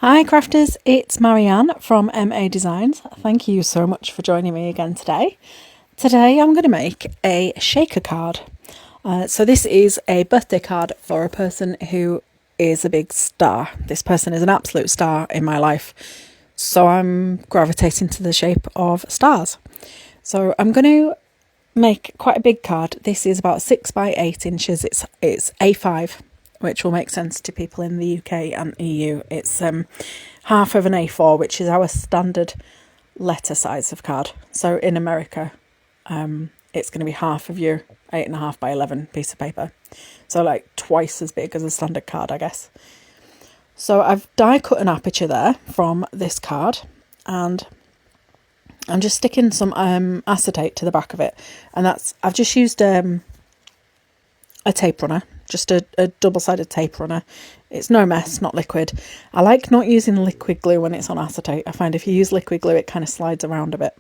Hi crafters, it's Marianne from MA Designs. Thank you so much for joining me again today. Today I'm going to make a shaker card. So this is a birthday card for a person who is a big star. This person is an absolute star in my life. So I'm gravitating to the shape of stars. So I'm going to make quite a big card. This is about 6 by 8 inches. It's A5. Which will make sense to people in the UK and EU. It's half of an A4, which is our standard letter size of card. So in America, it's going to be half of your 8.5 by 11 piece of paper. So like twice as big as a standard card, I guess. So I've die cut an aperture there from this card, and I'm just sticking some acetate to the back of it. And I've just used a tape runner. Just a double-sided tape runner. It's no mess, not liquid. I like not using liquid glue when it's on acetate. I find if you use liquid glue, it kind of slides around a bit.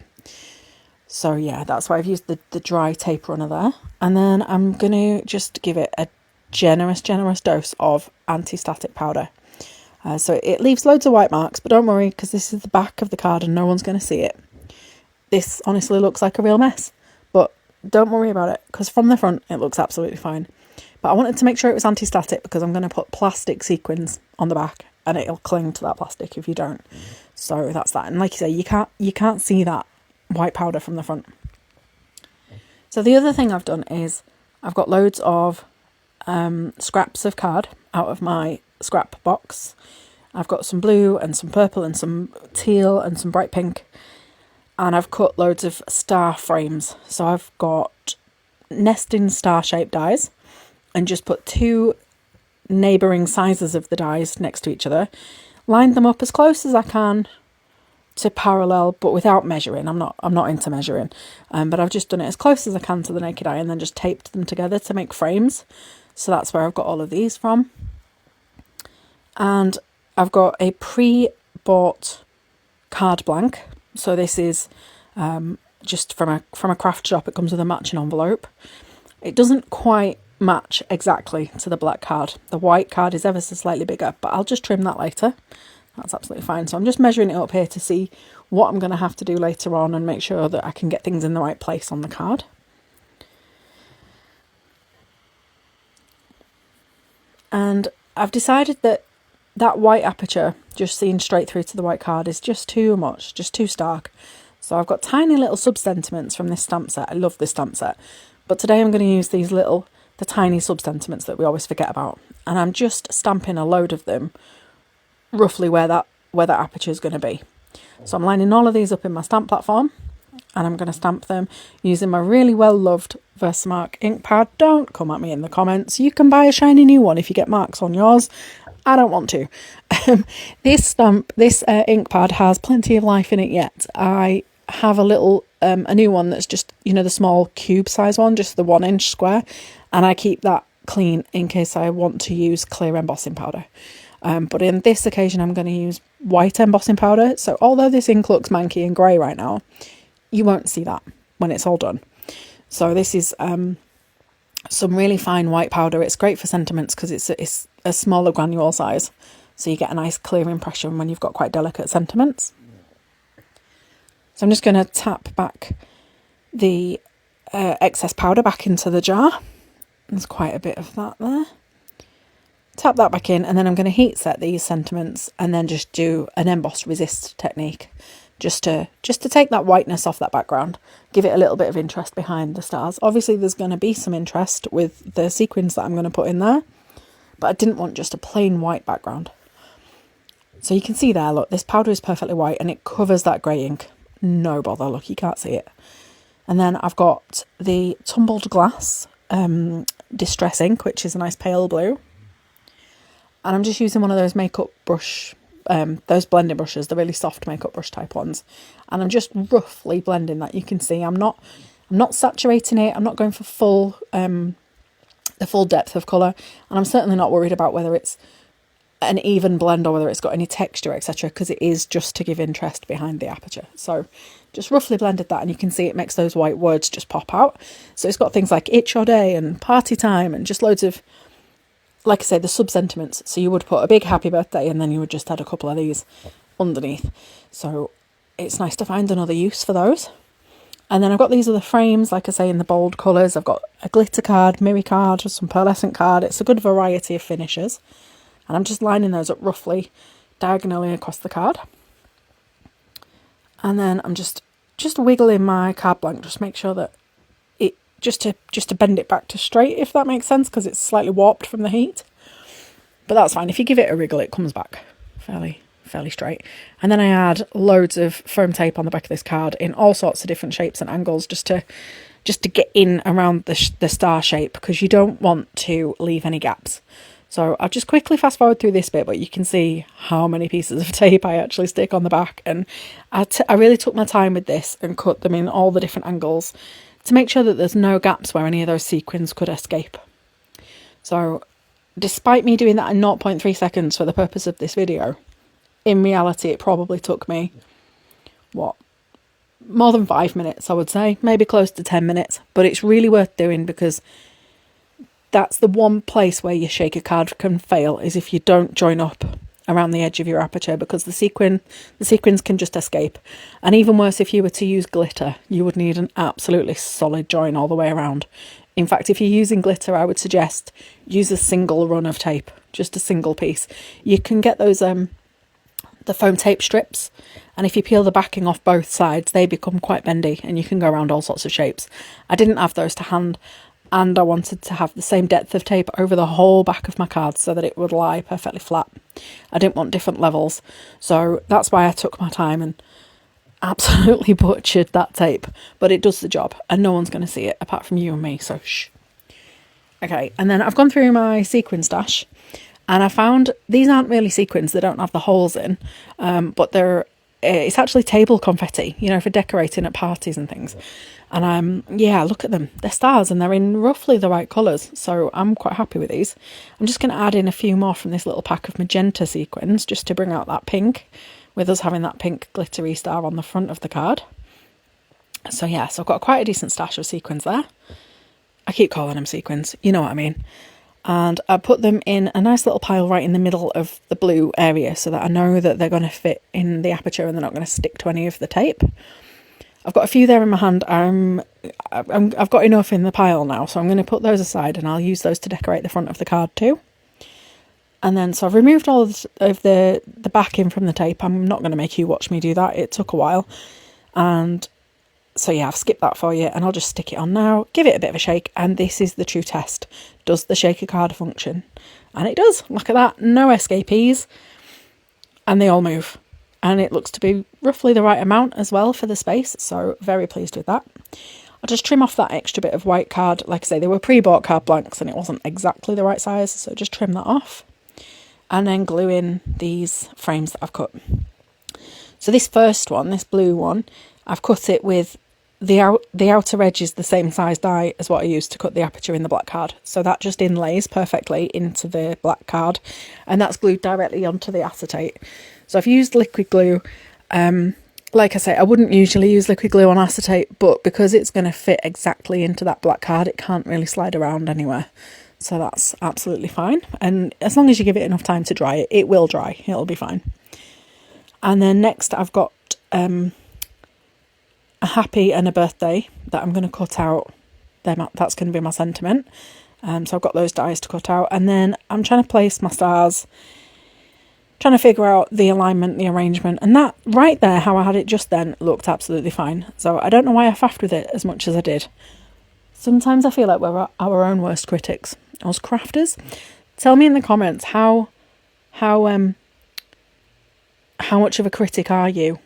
So yeah, that's why I've used the dry tape runner there. And then I'm going to just give it a generous dose of anti-static powder. So it leaves loads of white marks, but don't worry, because this is the back of the card and no one's going to see it. This honestly looks like a real mess, but don't worry about it, because from the front, it looks absolutely fine. But I wanted to make sure it was anti-static because I'm going to put plastic sequins on the back and it'll cling to that plastic if you don't. So that's that. And like you say, you can't see that white powder from the front. So the other thing I've done is I've got loads of scraps of card out of my scrap box. I've got some blue and some purple and some teal and some bright pink. And I've cut loads of star frames. So I've got nesting star-shaped dies. And just put two neighbouring sizes of the dies next to each other. Lined them up as close as I can to parallel, but without measuring. I'm not into measuring. But I've just done it as close as I can to the naked eye and then just taped them together to make frames. So that's where I've got all of these from. And I've got a pre-bought card blank. So this is just from a craft shop. It comes with a matching envelope. It doesn't quite match exactly to the black card. The white card is ever so slightly bigger, but I'll just trim that later. That's absolutely fine. So I'm just measuring it up here to see what I'm going to have to do later on and make sure that I can get things in the right place on the card. And I've decided that white aperture, just seeing straight through to the white card, is just too much, just too stark. So I've got tiny little sub-sentiments from this stamp set. I love this stamp set. But today I'm going to use the tiny sub-sentiments that we always forget about. And I'm just stamping a load of them roughly where that aperture is going to be. So I'm lining all of these up in my stamp platform and I'm going to stamp them using my really well-loved Versamark ink pad. Don't come at me in the comments. You can buy a shiny new one if you get marks on yours. I don't want to. This ink pad has plenty of life in it yet. I have a new one that's just, the small cube size one, just the 1 inch square. And I keep that clean in case I want to use clear embossing powder. But in this occasion, I'm going to use white embossing powder. So although this ink looks manky and grey right now, you won't see that when it's all done. So this is some really fine white powder. It's great for sentiments because it's a smaller granule size. So you get a nice clear impression when you've got quite delicate sentiments. So I'm just going to tap back the excess powder back into the jar. There's quite a bit of that there. Tap that back in and then I'm going to heat set these sentiments and then just do an emboss resist technique just to take that whiteness off that background, give it a little bit of interest behind the stars. Obviously there's going to be some interest with the sequins that I'm going to put in there, but I didn't want just a plain white background. So you can see there, look, this powder is perfectly white and it covers that grey ink. No bother, look, you can't see it. And then I've got the tumbled glass distress ink, which is a nice pale blue. And I'm just using one of those makeup brush, those blending brushes, the really soft makeup brush type ones. And I'm just roughly blending that. You can see I'm not saturating it. I'm not going for the full depth of colour. And I'm certainly not worried about whether it's an even blend or whether it's got any texture, etc., because it is just to give interest behind the aperture. So just roughly blended that and you can see it makes those white words just pop out. So it's got things like itch your day and party time and just loads of like I say, the sub-sentiments. So you would put a big happy birthday and then you would just add a couple of these underneath. So it's nice to find another use for those. And then I've got these other frames, like I say, in the bold colours. I've got a glitter card, mirri card, some pearlescent card. It's a good variety of finishes. And I'm just lining those up roughly diagonally across the card. And then I'm just wiggling my card blank, just make sure that it, just to bend it back to straight, if that makes sense, because it's slightly warped from the heat. But that's fine. If you give it a wriggle, it comes back fairly straight. And then I add loads of foam tape on the back of this card in all sorts of different shapes and angles, just to get in around the star shape, because you don't want to leave any gaps. So I'll just quickly fast forward through this bit, but you can see how many pieces of tape I actually stick on the back. And I really took my time with this and cut them in all the different angles to make sure that there's no gaps where any of those sequins could escape. So despite me doing that in 0.3 seconds for the purpose of this video, in reality it probably took me, what, more than 5 minutes, I would say, maybe close to 10 minutes. But it's really worth doing, because that's the one place where your shaker card can fail, is if you don't join up around the edge of your aperture, because the sequins can just escape. And even worse, if you were to use glitter, you would need an absolutely solid join all the way around. In fact, if you're using glitter, I would suggest use a single run of tape, just a single piece. You can get those the foam tape strips, and if you peel the backing off both sides, they become quite bendy and you can go around all sorts of shapes. I didn't have those to hand, and I wanted to have the same depth of tape over the whole back of my card so that it would lie perfectly flat. I didn't want different levels, so that's why I took my time and absolutely butchered that tape. But it does the job, and no one's going to see it apart from you and me, so shh. Okay, and then I've gone through my sequin stash, and I found these aren't really sequins, they don't have the holes in, but it's actually table confetti, you know, for decorating at parties and things. And yeah, look at them, they're stars, and they're in roughly the right colours, so I'm quite happy with these. I'm just going to add in a few more from this little pack of magenta sequins, just to bring out that pink, with us having that pink glittery star on the front of the card. So yeah, so I've got quite a decent stash of sequins there. I keep calling them sequins, you know what I mean. And I put them in a nice little pile right in the middle of the blue area, so that I know that they're going to fit in the aperture and they're not going to stick to any of the tape. I've got a few there in my hand. I've got enough in the pile now, so I'm going to put those aside, and I'll use those to decorate the front of the card too. And then, so I've removed all of the backing from the tape. I'm not going to make you watch me do that. It took a while. And so yeah, I've skipped that for you, and I'll just stick it on now, give it a bit of a shake, and this is the true test. Does the shaker card function? And it does. Look at that. No escapees. And they all move. And it looks to be roughly the right amount as well for the space, so very pleased with that. I'll just trim off that extra bit of white card. Like I say, they were pre-bought card blanks and it wasn't exactly the right size, so just trim that off. And then glue in these frames that I've cut. So this first one, this blue one, I've cut it with the outer edge is the same size die as what I used to cut the aperture in the black card. So that just inlays perfectly into the black card, and that's glued directly onto the acetate. So I've used liquid glue. Like I say, I wouldn't usually use liquid glue on acetate, but because it's going to fit exactly into that black card, it can't really slide around anywhere. So that's absolutely fine. And as long as you give it enough time to dry it, it will dry. It'll be fine. And then next I've got a happy and a birthday that I'm going to cut out. That's going to be my sentiment. So I've got those dies to cut out. And then I'm trying to place my stars, trying to figure out the alignment, the arrangement, and that right there, how I had it just then, looked absolutely fine. So I don't know why I faffed with it as much as I did. Sometimes I feel like we're our own worst critics, us crafters. Tell me in the comments how much of a critic are you?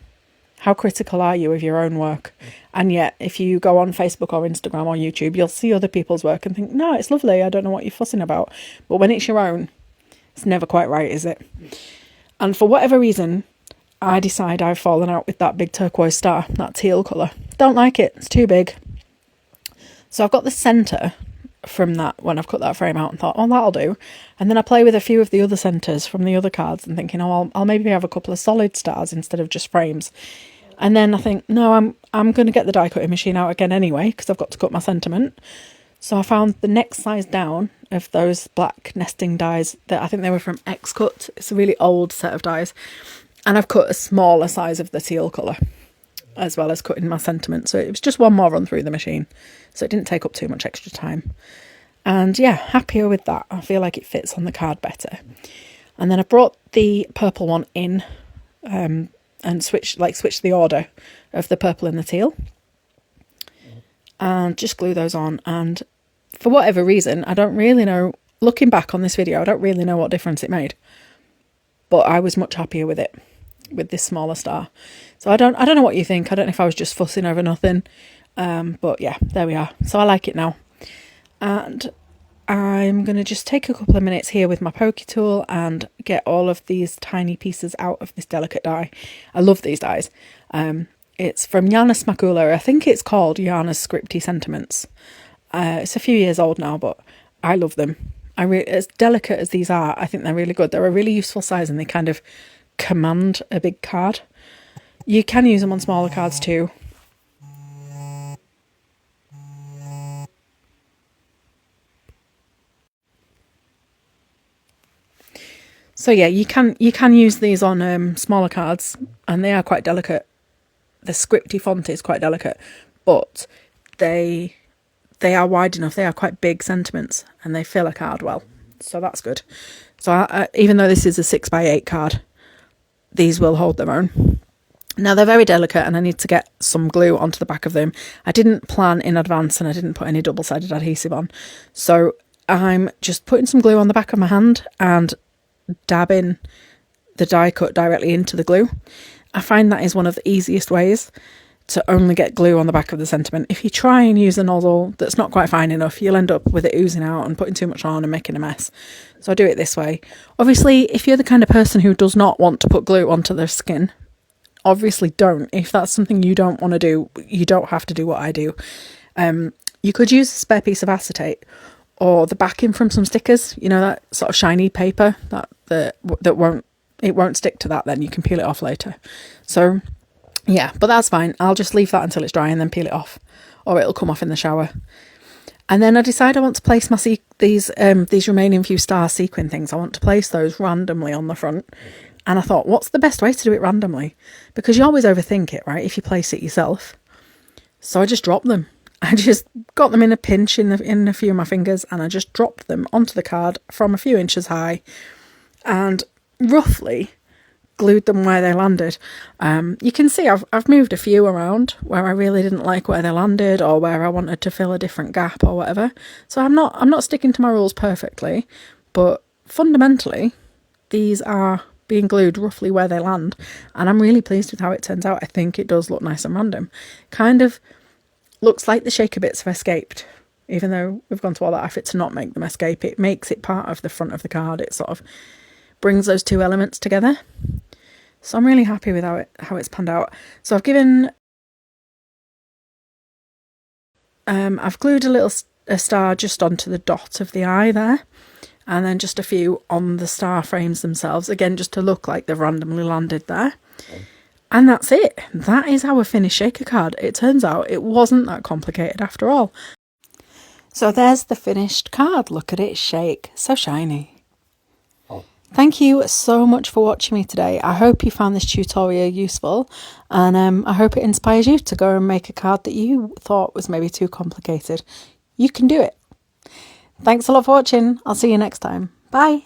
How critical are you of your own work? And yet, if you go on Facebook or Instagram or YouTube, you'll see other people's work and think, no, it's lovely, I don't know what you're fussing about. But when it's your own, it's never quite right, is it? And for whatever reason, I decide I've fallen out with that big turquoise star, that teal colour. Don't like it, it's too big. So I've got the centre from that when I've cut that frame out and thought, oh, that'll do. And then I play with a few of the other centres from the other cards and thinking, oh, I'll maybe have a couple of solid stars instead of just frames. And then I think, no, I'm going to get the die cutting machine out again anyway, because I've got to cut my sentiment. So I found the next size down of those black nesting dies that I think they were from X-Cut. It's a really old set of dies. And I've cut a smaller size of the teal colour, as well as cutting my sentiment. So it was just one more run through the machine. So it didn't take up too much extra time. And yeah, happier with that. I feel like it fits on the card better. And then I brought the purple one in and switched the order of the purple and the teal. And just glue those on. And for whatever reason, I don't really know, looking back on this video, I don't really know what difference it made. But I was much happier with it, with this smaller star. So I don't know what you think. I don't know if I was just fussing over nothing. But yeah, there we are. So I like it now. And I'm going to just take a couple of minutes here with my pokey tool and get all of these tiny pieces out of this delicate die. I love these dies. It's from Yana Smakula. I think it's called Yana's Scripty Sentiments. It's a few years old now, but I love them. As delicate as these are, I think they're really good. They're a really useful size and they kind of command a big card. You can use them on smaller cards too. So yeah, you can use these on smaller cards and they are quite delicate. The Scripty font is quite delicate, but they are wide enough. They are quite big sentiments and they fill a card well. So that's good. So even though this is a 6x8 card, these will hold their own. Now they're very delicate and I need to get some glue onto the back of them. I didn't plan in advance and I didn't put any double-sided adhesive on. So I'm just putting some glue on the back of my hand and dabbing the die cut directly into the glue. I find that is one of the easiest ways to only get glue on the back of the sentiment. If you try and use a nozzle that's not quite fine enough, you'll end up with it oozing out and putting too much on and making a mess. So I do it this way. Obviously, if you're the kind of person who does not want to put glue onto their skin, obviously don't. If that's something you don't want to do, you don't have to do what I do. You could use a spare piece of acetate or the backing from some stickers, you know, that sort of shiny paper that won't stick to that, then you can peel it off later. So yeah, but that's fine. I'll just leave that until it's dry and then peel it off, or it'll come off in the shower. And then I decide I want to place these remaining few star sequin things. I want to place those randomly on the front. And I thought, what's the best way to do it randomly? Because you always overthink it, right, if you place it yourself. So I just dropped them. I just got them in a pinch in a few of my fingers and I just dropped them onto the card from a few inches high and roughly glued them where they landed. You can see I've moved a few around where I really didn't like where they landed or where I wanted to fill a different gap or whatever. So I'm not sticking to my rules perfectly, but fundamentally these are being glued roughly where they land and I'm really pleased with how it turns out. I think it does look nice and random. Kind of looks like the shaker bits have escaped, even though we've gone to all that effort to not make them escape. It makes it part of the front of the card. It sort of brings those two elements together. So I'm really happy with how it's panned out. So I've glued a star just onto the dot of the eye there, and then just a few on the star frames themselves, again just to look like they've randomly landed there. And that's it. That is our finished shaker card. It turns out it wasn't that complicated after all. So there's the finished card. Look at it shake. So shiny. Thank you so much for watching me today. I hope you found this tutorial useful and I hope it inspires you to go and make a card that you thought was maybe too complicated. You can do it. Thanks a lot for watching. I'll see you next time. Bye.